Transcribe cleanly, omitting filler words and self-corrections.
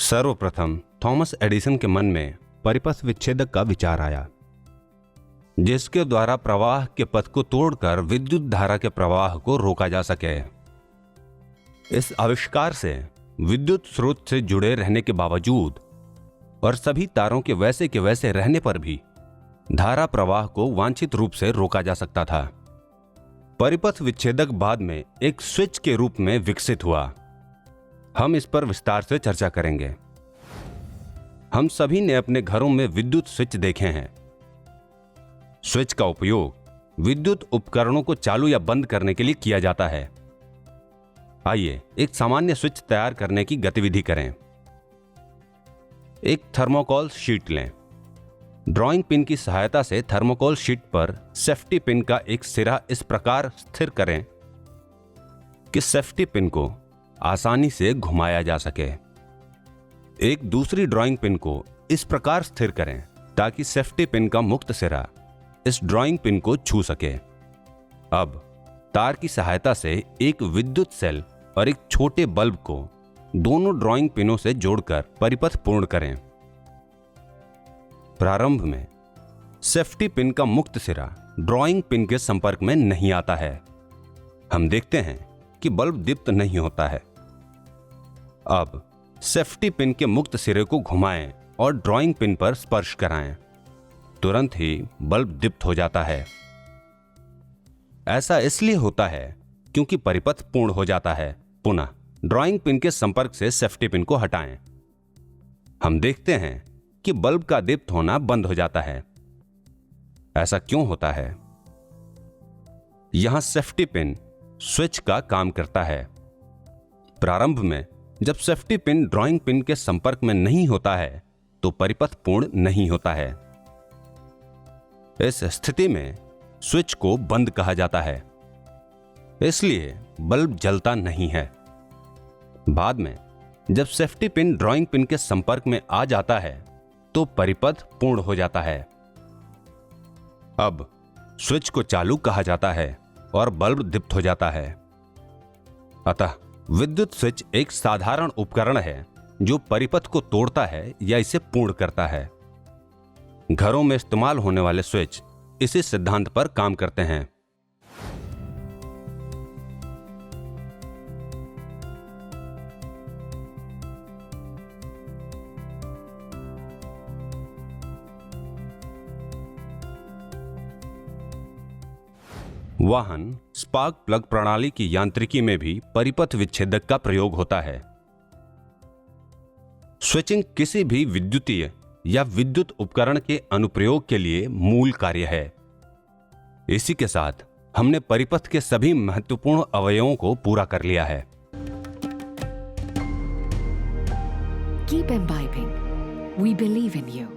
सर्वप्रथम Thomas Edison के मन में परिपथ विच्छेदक का विचार आया, जिसके द्वारा प्रवाह के पथ को तोड़कर विद्युत धारा के प्रवाह को रोका जा सके। इस आविष्कार से विद्युत स्रोत से जुड़े रहने के बावजूद और सभी तारों के वैसे रहने पर भी धारा प्रवाह को वांछित रूप से रोका जा सकता था। परिपथ विच्छेदक बाद में एक स्विच के रूप में विकसित हुआ। हम इस पर विस्तार से चर्चा करेंगे। हम सभी ने अपने घरों में विद्युत स्विच देखे हैं। स्विच का उपयोग विद्युत उपकरणों को चालू या बंद करने के लिए किया जाता है। आइए एक सामान्य स्विच तैयार करने की गतिविधि करें। एक थर्मोकोल शीट लें। ड्राइंग पिन की सहायता से थर्मोकोल शीट पर सेफ्टी पिन का एक सिरा इस प्रकार स्थिर करें कि सेफ्टी पिन को आसानी से घुमाया जा सके। एक दूसरी ड्राइंग पिन को इस प्रकार स्थिर करें ताकि सेफ्टी पिन का मुक्त सिरा इस ड्राइंग पिन को छू सके। अब तार की सहायता से एक विद्युत सेल और एक छोटे बल्ब को दोनों ड्राइंग पिनों से जोड़कर परिपथ पूर्ण करें। प्रारंभ में सेफ्टी पिन का मुक्त सिरा ड्राइंग पिन के संपर्क में नहीं आता है। हम देखते हैं कि बल्ब दीप्त नहीं होता है। अब सेफ्टी पिन के मुक्त सिरे को घुमाएं और ड्राइंग पिन पर स्पर्श कराएं। तुरंत ही बल्ब दीप्त हो जाता है। ऐसा इसलिए होता है क्योंकि परिपथ पूर्ण हो जाता है। पुनः ड्राइंग पिन के संपर्क से सेफ्टी पिन को हटाएं। हम देखते हैं कि बल्ब का दीप्त होना बंद हो जाता है। ऐसा क्यों होता है? यहां सेफ्टी पिन स्विच का काम करता है। प्रारंभ में जब सेफ्टी पिन ड्राइंग पिन के संपर्क में नहीं होता है तो परिपथ पूर्ण नहीं होता है। इस स्थिति में स्विच को बंद कहा जाता है, इसलिए बल्ब जलता नहीं है। बाद में जब सेफ्टी पिन ड्राइंग पिन के संपर्क में आ जाता है तो परिपथ पूर्ण हो जाता है। अब स्विच को चालू कहा जाता है और बल्ब दीप्त हो जाता है। अतः विद्युत स्विच एक साधारण उपकरण है जो परिपथ को तोड़ता है या इसे पूर्ण करता है। घरों में इस्तेमाल होने वाले स्विच इसी सिद्धांत पर काम करते हैं। वाहन स्पार्क प्लग प्रणाली की यांत्रिकी में भी परिपथ विच्छेदक का प्रयोग होता है। स्विचिंग किसी भी विद्युतीय या विद्युत उपकरण के अनुप्रयोग के लिए मूल कार्य है। इसी के साथ हमने परिपथ के सभी महत्वपूर्ण अवयवों को पूरा कर लिया है। Keep imbibing. We believe in you.